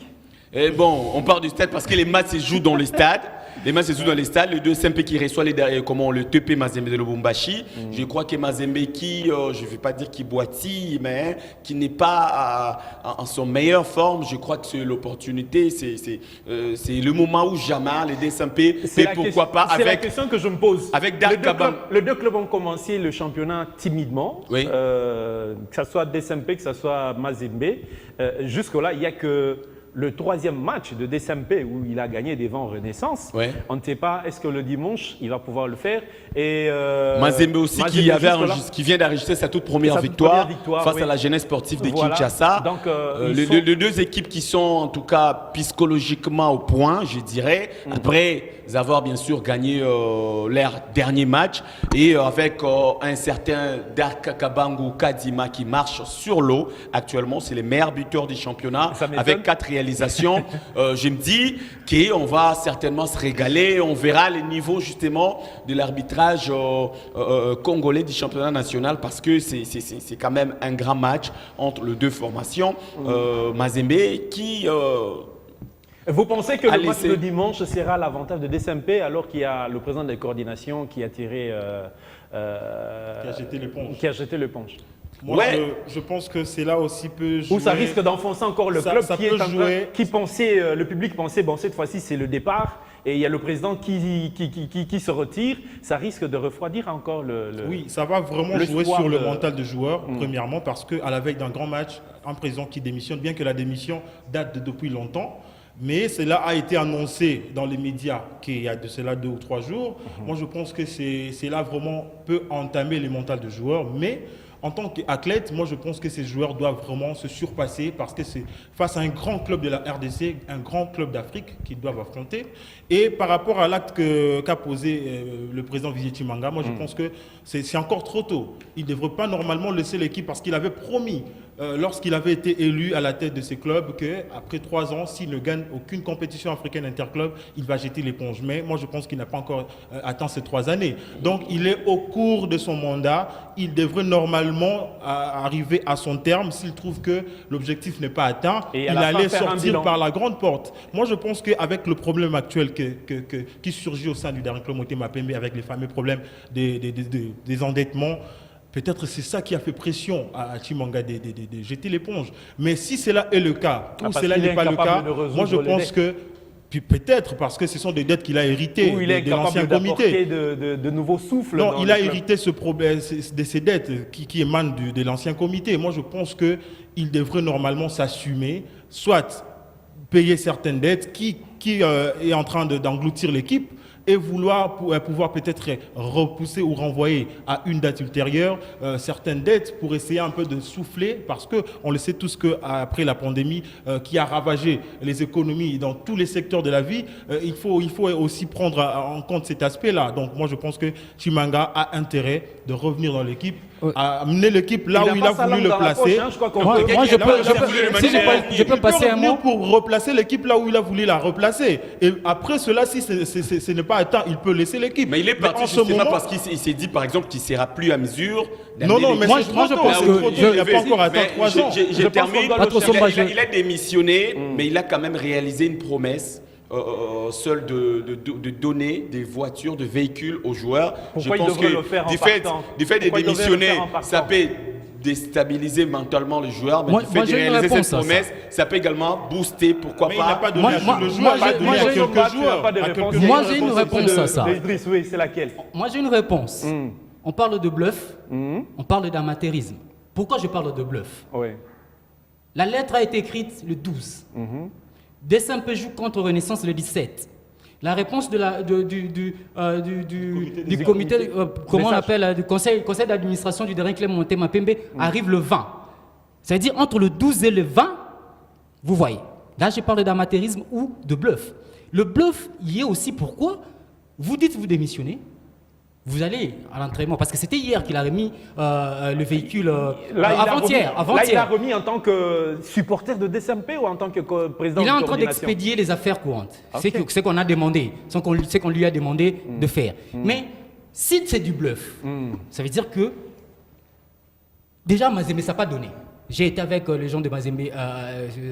Et bon, on part du stade parce que les matchs se jouent dans les stades. Les matchs se jouent dans les stades. Le 2 SMP qui reçoit le TP Mazembe de Lubumbashi. Je crois que Mazembe qui, je ne vais pas dire qui boitille, mais qui n'est pas en son meilleure forme. Je crois que c'est l'opportunité, c'est le moment où jamais les deux SMP, mais pourquoi pas avec... C'est la question que je me pose. Avec Dar Kabam. Les deux clubs ont commencé le championnat timidement, oui. Que ce soit DSMP, que ce soit Mazembe. Jusque-là, il n'y a que le 3e match de DSMP où il a gagné devant Renaissance. Ouais. On ne sait pas, est-ce que le dimanche, il va pouvoir le faire. Et Mazembe aussi, qui vient d'enregistrer sa toute première victoire face à la jeunesse sportive de Kinshasa. Donc, les deux équipes qui sont en tout cas psychologiquement au point, je dirais, après avoir bien sûr gagné leur dernier match et avec un certain Dark Kabangu Kadima qui marche sur l'eau. Actuellement, c'est les meilleurs buteurs du championnat avec 4 réalisations. Je me dis qu'on va certainement se régaler. On verra les niveaux justement de l'arbitrage congolais du championnat national parce que c'est quand même un grand match entre les deux formations. Mazembe qui... Vous pensez que le match de dimanche sera l'avantage de DSMP alors qu'il y a le président de coordination qui a tiré... qui a jeté l'éponge. Qui a jeté l'éponge. Moi, je pense que c'est là aussi peut jouer... Ou ça risque d'enfoncer encore le club qui pensait, le public pensait, bon, cette fois-ci, c'est le départ, et il y a le président qui se retire, ça risque de refroidir encore le Oui, ça va vraiment jouer sur le mental du joueur, premièrement, parce qu'à la veille d'un grand match, un président qui démissionne, bien que la démission date depuis longtemps, mais cela a été annoncé dans les médias qu'il y a de cela 2 ou 3 jours. Moi, je pense que c'est là vraiment peut entamer le mental du joueur, mais... En tant qu'athlète, moi je pense que ces joueurs doivent vraiment se surpasser parce que c'est face à un grand club de la RDC, un grand club d'Afrique qu'ils doivent affronter. Et par rapport à l'acte qu'a posé le président Vizé Chimanga, moi je pense que c'est encore trop tôt. Il ne devrait pas normalement laisser l'équipe parce qu'il avait promis lorsqu'il avait été élu à la tête de ces clubs qu'après 3 ans, s'il ne gagne aucune compétition africaine interclub, il va jeter l'éponge. Mais moi je pense qu'il n'a pas encore atteint ces 3 années. Donc il est au cours de son mandat, il devrait normalement arriver à son terme. S'il trouve que l'objectif n'est pas atteint, il allait sortir par la grande porte. Moi je pense qu'avec le problème actuel qui surgit au sein du dernier club Motema Pembe avec les fameux problèmes des endettements, peut-être c'est ça qui a fait pression à Chimanga de jeter l'éponge. Mais si cela est le cas, ou cela n'est pas le cas, moi je pense que puis peut-être parce que ce sont des dettes qu'il a héritées de l'ancien comité. De nouveaux souffles. Non, il a hérité ce problème, de ces dettes qui émanent de l'ancien comité. Moi, je pense qu'il devrait normalement s'assumer, soit payer certaines dettes qui est en train d'engloutir l'équipe, et pouvoir peut-être repousser ou renvoyer à une date ultérieure certaines dettes pour essayer un peu de souffler, parce qu'on le sait tous qu'après la pandémie qui a ravagé les économies dans tous les secteurs de la vie, il faut aussi prendre en compte cet aspect-là. Donc moi je pense que Chimanga a intérêt de revenir dans l'équipe, à amener l'équipe là où il a voulu le placer. Je peux passer un mot pour replacer l'équipe là où il a voulu la replacer. Et après cela, si ce n'est pas atteint, il peut laisser l'équipe. Mais il est parti justement parce qu'il s'est dit par exemple qu'il ne sera plus à mesure. Non, mais moi je pense qu'il n'a pas encore atteint 3 ans. Je termine. Il a démissionné, mais il a quand même réalisé une promesse. Seul de donner des voitures, de véhicules aux joueurs. Pourquoi je pense que le faire du fait de démissionner, ça peut déstabiliser mentalement le joueur, mais du fait de réaliser cette promesse, ça peut également booster, pourquoi pas. Il n'a pas donné le joueur, il a donné à quelques joueurs. Moi j'ai une réponse à ça. Idriss, oui, c'est laquelle? Moi j'ai une réponse. On parle de bluff, on parle d'amateurisme. Pourquoi je parle de bluff? La lettre a été écrite le 12. DSMP joue contre Renaissance le 17. La réponse du comité, comment on appelle, du conseil d'administration du dernier club Motema Pembe arrive le 20. C'est-à-dire entre le 12 et le 20, vous voyez. Là, je parle d'amateurisme ou de bluff. Le bluff, il y est aussi pourquoi vous dites vous démissionnez. Vous allez à l'entraînement, parce que c'était hier qu'il a remis le véhicule, avant-hier. Là, il a remis en tant que supporter de DSMP ou en tant que président de coordination? Il est en train d'expédier les affaires courantes. Okay. C'est qu'on a demandé, c'est qu'on lui a demandé de faire. Mais si c'est du bluff, ça veut dire que déjà Mazembe ça n'a pas donné. J'ai été avec les gens de Mazembe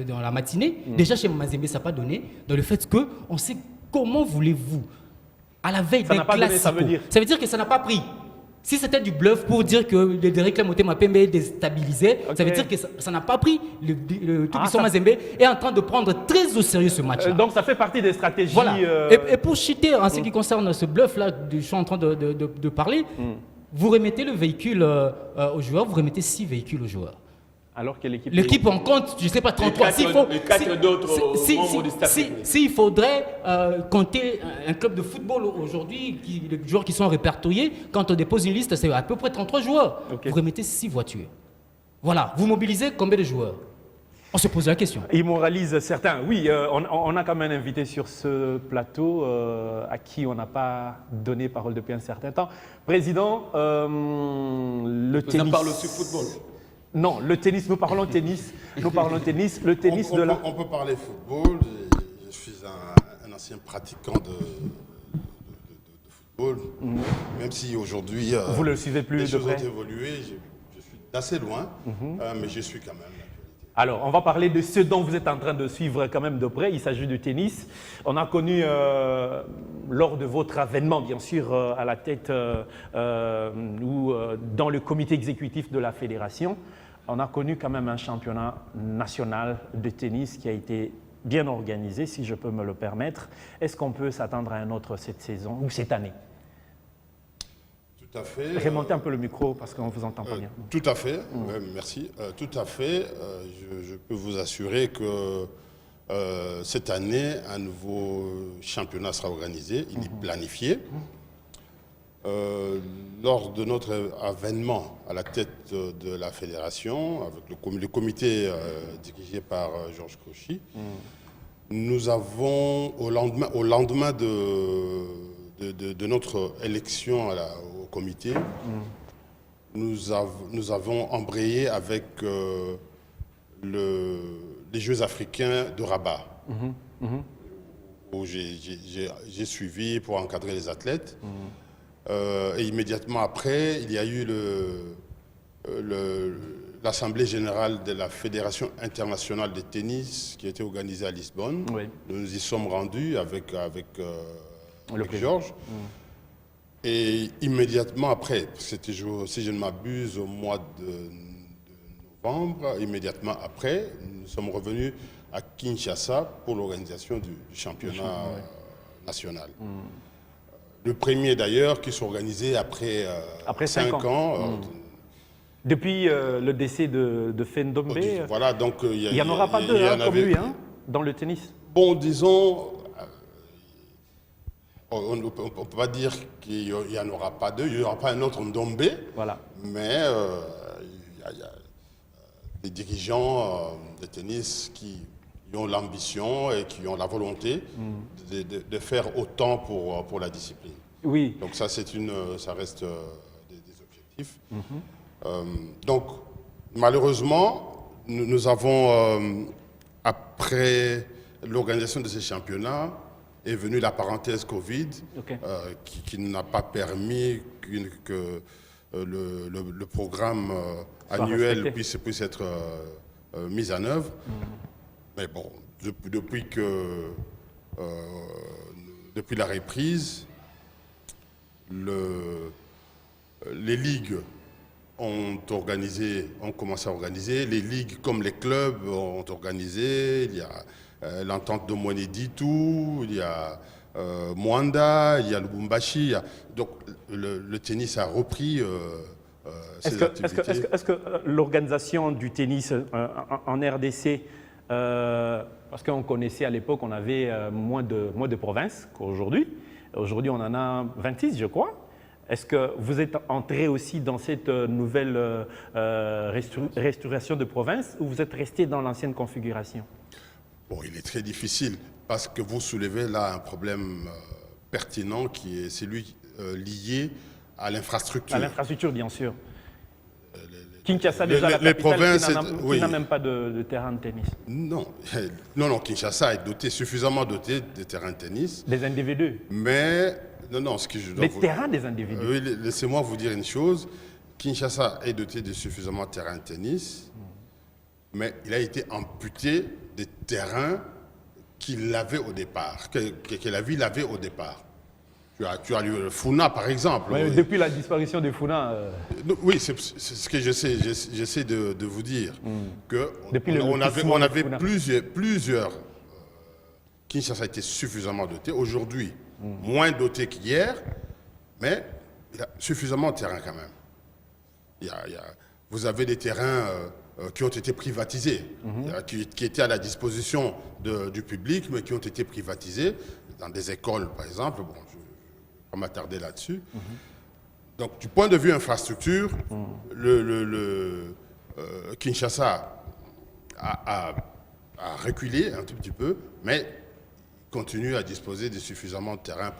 dans la matinée. Déjà chez Mazembe ça n'a pas donné, dans le fait qu'on sait comment voulez-vous à la veille d'un classico. Ça veut dire que ça n'a pas pris. Si c'était du bluff pour dire que le Derrick Motema Pembe est déstabilisé, ça veut dire que ça n'a pas pris. Le Tubisson Mazembe est en train de prendre très au sérieux ce match-là. Donc ça fait partie des stratégies. Voilà. Et pour chuter en ce qui concerne ce bluff-là, je suis en train de parler, vous remettez le véhicule aux joueurs, vous remettez 6 véhicules aux joueurs. Alors que l'équipe en compte, je ne sais pas, 33. Les quatre d'autres membres du staff technique. S'il faudrait compter un club de football aujourd'hui, les joueurs qui sont répertoriés, quand on dépose une liste, c'est à peu près 33 joueurs. Okay. Vous remettez 6 voitures. Voilà, vous mobilisez combien de joueurs? On se pose la question. Il moralise certains. Oui, on a quand même un invité sur ce plateau à qui on n'a pas donné parole depuis un certain temps. Président, le tennis... On parle aussi football. Non, le tennis, nous parlons tennis. Nous parlons tennis. Le tennis on peut parler football. Je suis un ancien pratiquant de football. Même si aujourd'hui, vous le suivez plus les de choses près. ont évolué. Je suis d'assez loin, mais je suis quand même l'actualité. Alors, on va parler de ce dont vous êtes en train de suivre quand même de près. Il s'agit du tennis. On a connu, lors de votre avènement, bien sûr, à la tête ou dans le comité exécutif de la fédération, on a connu quand même un championnat national de tennis qui a été bien organisé, si je peux me le permettre. Est-ce qu'on peut s'attendre à un autre cette saison ou cette année? Tout à fait. Remontez un peu le micro parce qu'on ne vous entend pas bien. Tout à fait, merci. Tout à fait. Je peux vous assurer que cette année, un nouveau championnat sera organisé. Il est planifié. Lors de notre avènement à la tête de la fédération, avec le comité dirigé par Georges Cauchy, nous avons, au lendemain de notre élection au comité, nous avons embrayé avec les Jeux africains de Rabat, où j'ai suivi pour encadrer les athlètes. Et immédiatement après, il y a eu l'Assemblée générale de la Fédération internationale de tennis qui a été organisée à Lisbonne. Oui. Nous y sommes rendus avec Georges. Et immédiatement après, c'était, si je ne m'abuse, au mois de novembre, immédiatement après, nous sommes revenus à Kinshasa pour l'organisation du championnat national. Le premier d'ailleurs qui s'est organisé après 5 ans. Depuis le décès de Fendombe, voilà, donc il n'y en aura pas deux comme lui dans le tennis. Bon, disons, on ne peut pas dire qu'il n'y en aura pas deux, il n'y aura pas un autre Ndombe, voilà. Mais il y a des dirigeants de tennis qui ont l'ambition et qui ont la volonté de faire autant pour la discipline. Oui. Donc ça, ça reste des objectifs. Donc, malheureusement, nous avons, après l'organisation de ces championnats, est venue la parenthèse Covid, qui n'a pas permis que le programme annuel puisse être mis en œuvre. Mais bon, depuis la reprise, les ligues ont commencé à organiser. Les ligues comme les clubs ont organisé. Il y a l'entente de Monéditou, il y a Mwanda, il y a Lubumbashi. Donc le tennis a repris ses activités. Est-ce que l'organisation du tennis en RDC, parce qu'on connaissait à l'époque, on avait moins de provinces qu'aujourd'hui. Aujourd'hui, on en a 26, je crois. Est-ce que vous êtes entré aussi dans cette nouvelle restauration de provinces ou vous êtes resté dans l'ancienne configuration? Bon, il est très difficile parce que vous soulevez là un problème pertinent qui est celui lié à l'infrastructure. À l'infrastructure, bien sûr. Kinshasa, déjà, les la capitale, provinces, qui n'a même pas de terrain de tennis. Non, Kinshasa est suffisamment doté de terrains de tennis. Des individus. Mais, ce que je dois terrains des individus. Oui, laissez-moi vous dire une chose. Kinshasa est doté de suffisamment de terrains de tennis, mais il a été amputé des terrains qu'il avait au départ, que la ville avait au départ. Tu as le Funa, par exemple. Ouais, depuis la disparition de Funa. Oui, c'est ce que j'essaie de vous dire. On avait plusieurs. Kinshasa était suffisamment doté. Aujourd'hui, moins doté qu'hier, mais il a suffisamment de terrain quand même. Vous avez des terrains qui ont été privatisés, qui étaient à la disposition du public, mais qui ont été privatisés dans des écoles, par exemple. Bon, je ne vais pas m'attarder là-dessus. Donc, du point de vue infrastructure, Kinshasa a reculé un tout petit peu, mais continue à disposer de suffisamment de terrain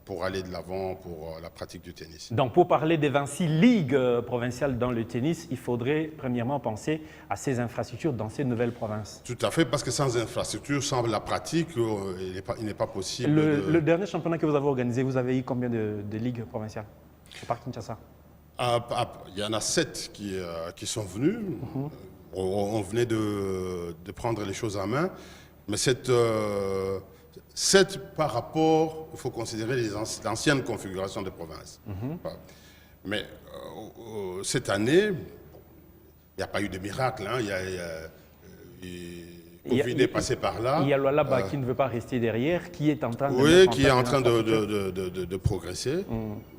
pour aller de l'avant pour la pratique du tennis. Donc, pour parler des 26 ligues provinciales dans le tennis, il faudrait premièrement penser à ces infrastructures dans ces nouvelles provinces. Tout à fait, parce que sans infrastructure, sans la pratique, il n'est pas possible. Le dernier championnat que vous avez organisé, vous avez eu combien de ligues provinciales au Parc Kinshasa? Il y en a 7 qui sont venus. On venait de prendre les choses en main, mais 7 par rapport, il faut considérer l'ancienne configuration des provinces. Mais cette année, il n'y a pas eu de miracle. Hein. Covid est passé par là. Il y a Lualaba qui ne veut pas rester derrière, qui est en train de... Oui, qui est en train de progresser.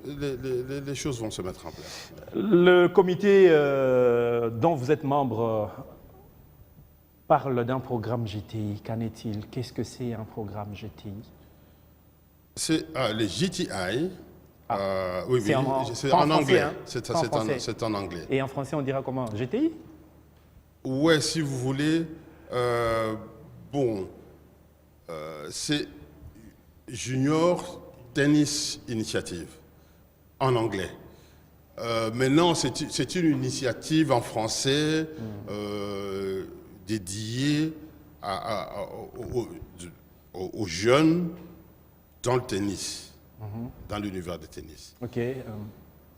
Les choses vont se mettre en place. Le comité dont vous êtes membre parle d'un programme GTI. Qu'en est-il? Qu'est-ce que c'est un programme GTI? C'est les GTI. Oui, c'est en en anglais. Hein? C'est en anglais. Et en français, on dira comment? GTI? Ouais, si vous voulez. C'est Junior Tennis Initiative en anglais. Maintenant, c'est une initiative en français dédiée aux jeunes dans le tennis, dans l'univers du tennis. Ok.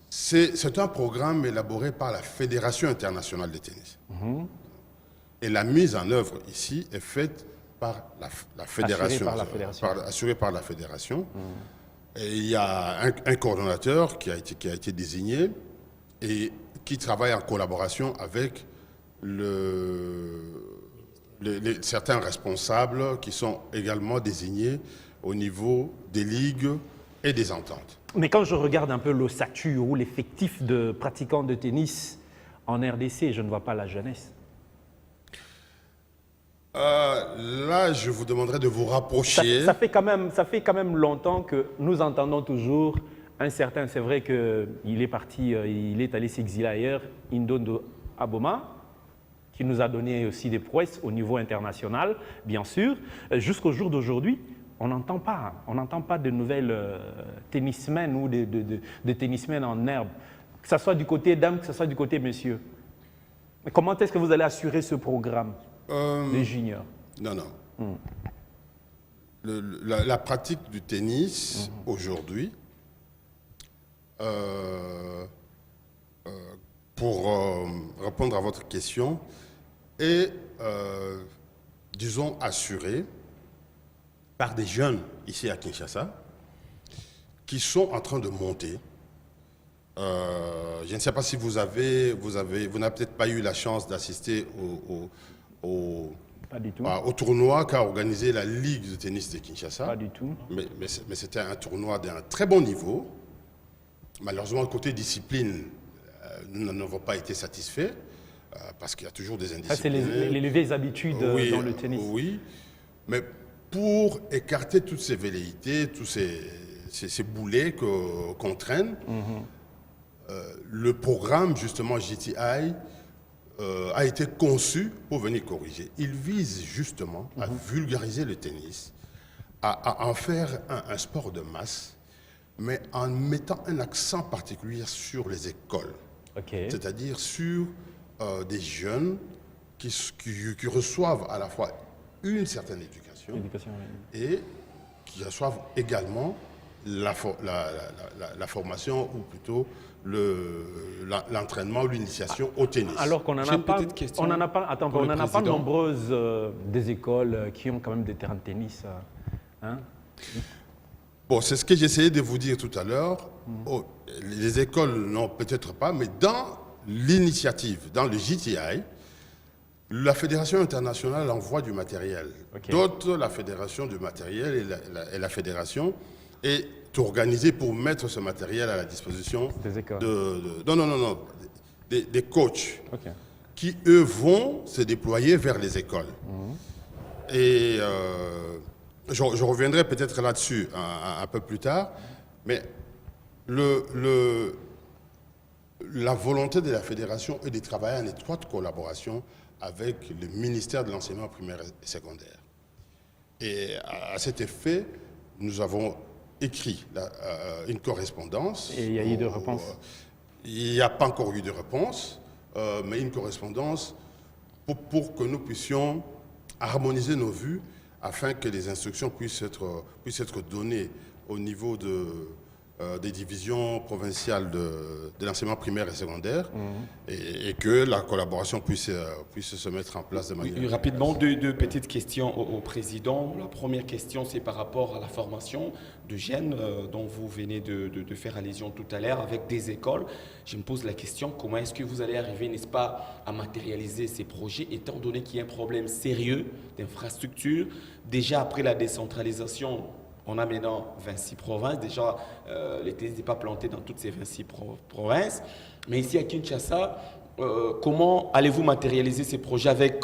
C'est un programme élaboré par la Fédération internationale de tennis. Et la mise en œuvre ici est faite par la fédération. Assurée par la fédération. Et il y a un coordonnateur qui a été désigné et qui travaille en collaboration avec certains responsables qui sont également désignés au niveau des ligues et des ententes. Mais quand je regarde un peu l'ossature ou l'effectif de pratiquants de tennis en RDC, je ne vois pas la jeunesse. Là, je vous demanderai de vous rapprocher. Ça fait quand même longtemps que nous entendons toujours un certain, c'est vrai qu'il est parti, il est allé s'exiler ailleurs, Indondo Aboma, qui nous a donné aussi des prouesses au niveau international, bien sûr. Jusqu'au jour d'aujourd'hui, on n'entend pas de nouvelles tennismen ou de tennismen en herbe, que ce soit du côté dames, que ce soit du côté messieurs. Mais comment est-ce que vous allez assurer ce programme des juniors? Non. La pratique du tennis aujourd'hui, pour répondre à votre question, est, disons, assurée par des jeunes ici à Kinshasa qui sont en train de monter. Je ne sais pas si vous n'avez peut-être pas eu la chance d'assister au tournoi qu'a organisé la Ligue de tennis de Kinshasa. Pas du tout. Mais c'était un tournoi d'un très bon niveau. Malheureusement, côté discipline, nous n'avons pas été satisfaits parce qu'il y a toujours des indisciplines. Ça, c'est les vieilles habitudes dans le tennis. Oui, mais pour écarter toutes ces velléités, tous ces boulets qu'on traîne, le programme, justement, GTI, a été conçu pour venir corriger. Il vise justement à vulgariser le tennis, à en faire un sport de masse, mais en mettant un accent particulier sur les écoles. C'est-à-dire sur des jeunes qui reçoivent à la fois une certaine éducation et qui reçoivent également la formation ou plutôt l'entraînement ou l'initiation au tennis. Alors qu'on n'en a pas nombreuses des écoles qui ont quand même des terrains de tennis. Bon, c'est ce que j'essayais de vous dire tout à l'heure. Les écoles n'ont peut-être pas, mais dans l'initiative, dans le GTI, la Fédération internationale envoie du matériel. D'autres, la Fédération du matériel et la Fédération est organisée pour mettre ce matériel à la disposition des écoles. Non. des coachs qui, eux, vont se déployer vers les écoles. Et je reviendrai peut-être là-dessus un peu plus tard, mais la volonté de la fédération est de travailler en étroite collaboration avec le ministère de l'enseignement primaire et secondaire. Et à cet effet, nous avons écrit une correspondance. Et il y a eu de réponse? Il n'y a pas encore eu de réponse, mais une correspondance pour que nous puissions harmoniser nos vues afin que les instructions puissent être données au niveau des divisions provinciales de l'enseignement primaire et secondaire et que la collaboration puisse se mettre en place de manière... Oui, rapidement, deux petites questions au président. La première question, c'est par rapport à la formation de jeunes dont vous venez de faire allusion tout à l'heure avec des écoles. Je me pose la question, comment est-ce que vous allez arriver, n'est-ce pas, à matérialiser ces projets, étant donné qu'il y a un problème sérieux d'infrastructure. Déjà après la décentralisation, on a maintenant 26 provinces. Déjà, les tennis n'est pas planté dans toutes ces 26 provinces. Mais ici à Kinshasa, comment allez-vous matérialiser ces projets avec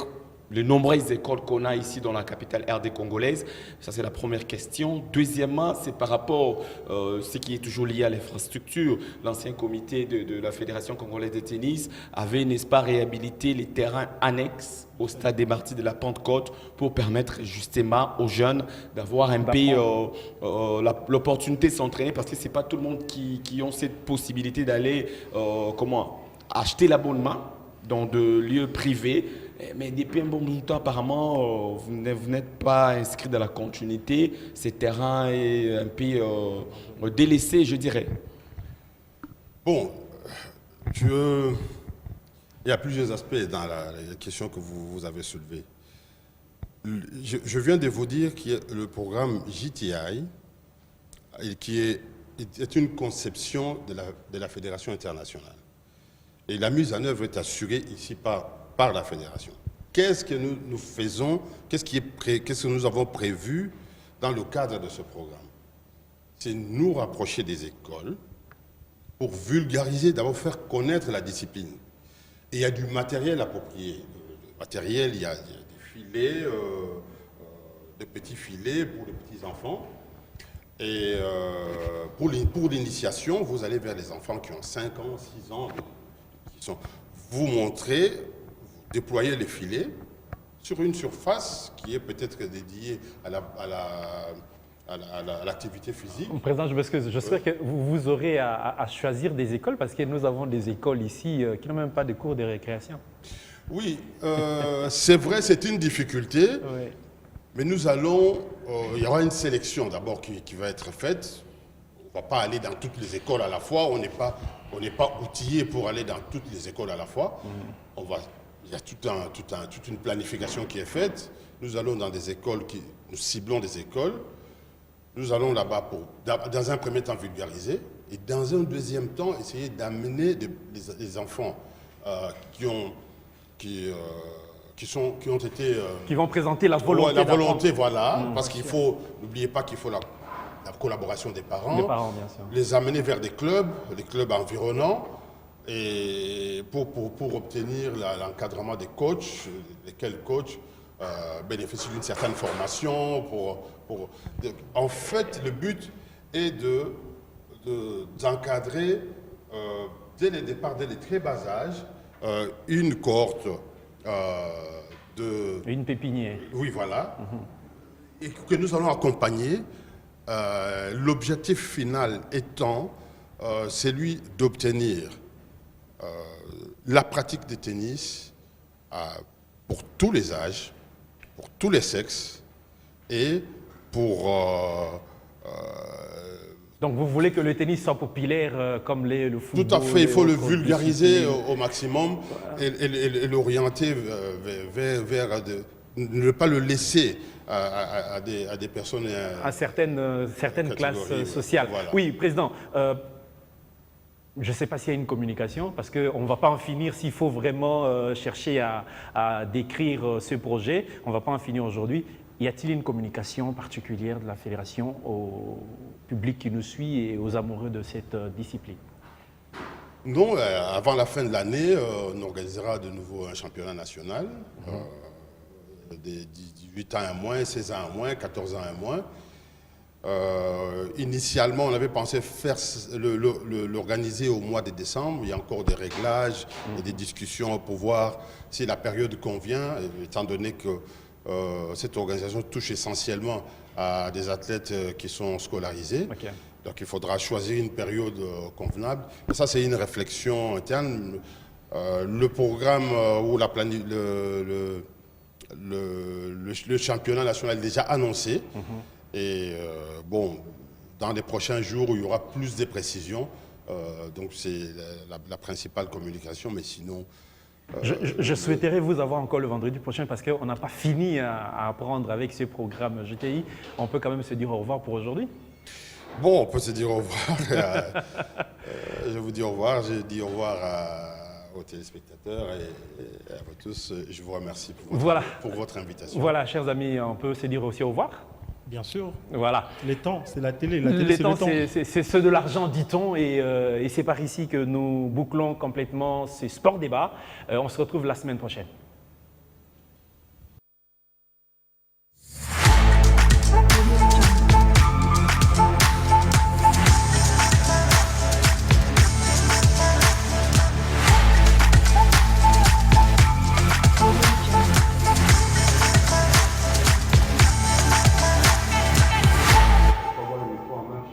les nombreuses écoles qu'on a ici dans la capitale RD congolaise? Ça, c'est la première question. Deuxièmement, c'est par rapport à ce qui est toujours lié à l'infrastructure. L'ancien comité de la Fédération congolaise de tennis avait, n'est-ce pas, réhabilité les terrains annexes au stade des Martyrs de la Pentecôte pour permettre justement aux jeunes d'avoir un peu l'opportunité de s'entraîner, parce que ce n'est pas tout le monde qui ont cette possibilité d'aller acheter l'abonnement dans des lieux privés. Mais depuis un bon bout de temps, apparemment, vous n'êtes pas inscrit dans la continuité. Ce terrain est un peu délaissé, je dirais. Bon, il y a plusieurs aspects dans la question que vous avez soulevée. Je viens de vous dire que le programme JTI, qui est une conception de la Fédération internationale. Et la mise en œuvre est assurée ici par la Fédération. Qu'est-ce que nous faisons, qu'est-ce que nous avons prévu dans le cadre de ce programme? C'est nous rapprocher des écoles pour vulgariser, d'abord faire connaître la discipline. Et il y a du matériel approprié. Le matériel, il y a des filets, des petits filets pour les petits enfants. Et pour l'initiation, vous allez vers les enfants qui ont 5 ans, 6 ans, vous montrez, vous déployez les filets sur une surface qui est peut-être dédiée à l'activité physique. Président, je m'excuse. J'espère que vous aurez à choisir des écoles, parce que nous avons des écoles ici qui n'ont même pas de cours de récréation. Oui, c'est vrai, c'est une difficulté, oui. Mais nous allons, il y aura une sélection d'abord qui va être faite. On ne va pas aller dans toutes les écoles à la fois, on n'est pas outillé pour aller dans toutes les écoles à la fois. Il y a toute une planification qui est faite. Nous allons dans des écoles, nous ciblons des écoles. Nous allons là-bas dans un premier temps, vulgariser, et dans un deuxième temps, essayer d'amener des enfants qui vont présenter la volonté. La volonté, voilà, parce qu'il faut, n'oubliez pas qu'il faut la collaboration des parents, bien sûr. Les amener vers des clubs environnants, et pour obtenir l'encadrement des coachs, lesquels coachs bénéficient d'une certaine formation. En fait, le but est d'encadrer dès le départ, dès les très bas âges, une cohorte une pépinière. Oui, voilà. Et que nous allons accompagner. L'objectif final étant celui d'obtenir la pratique du tennis pour tous les âges, pour tous les sexes et pour... Donc vous voulez que le tennis soit populaire comme le football? Tout à fait, il faut le vulgariser au maximum et l'orienter vers ne pas le laisser à des personnes... à certaines classes sociales. Voilà. Oui, Président, je ne sais pas s'il y a une communication, parce qu'on ne va pas en finir s'il faut vraiment chercher à décrire ce projet. On ne va pas en finir aujourd'hui. Y a-t-il une communication particulière de la Fédération au public qui nous suit et aux amoureux de cette discipline? Non, avant la fin de l'année, on organisera de nouveau un championnat national. Des 18 ans et moins, 16 ans et moins, 14 ans et moins. Initialement, on avait pensé faire l'organiser au mois de décembre. Il y a encore des réglages et des discussions pour voir si la période convient, étant donné que cette organisation touche essentiellement à des athlètes qui sont scolarisés. Okay. Donc il faudra choisir une période convenable. Et ça, c'est une réflexion interne. Le programme ou le championnat national est déjà annoncé. Et bon, dans les prochains jours, il y aura plus de précisions. Donc c'est la principale communication, mais sinon... Je souhaiterais vous avoir encore le vendredi prochain parce qu'on n'a pas fini à apprendre avec ce programme GTI. On peut quand même se dire au revoir pour aujourd'hui. Bon, on peut se dire au revoir. Je vous dis au revoir. Je dis au revoir aux téléspectateurs et à vous tous. Je vous remercie pour votre invitation. Voilà, chers amis, on peut se dire aussi au revoir. Bien sûr. Voilà. Les temps, c'est la télé. Les temps, c'est ceux de l'argent, dit-on, et c'est par ici que nous bouclons complètement ces sports débats. On se retrouve la semaine prochaine.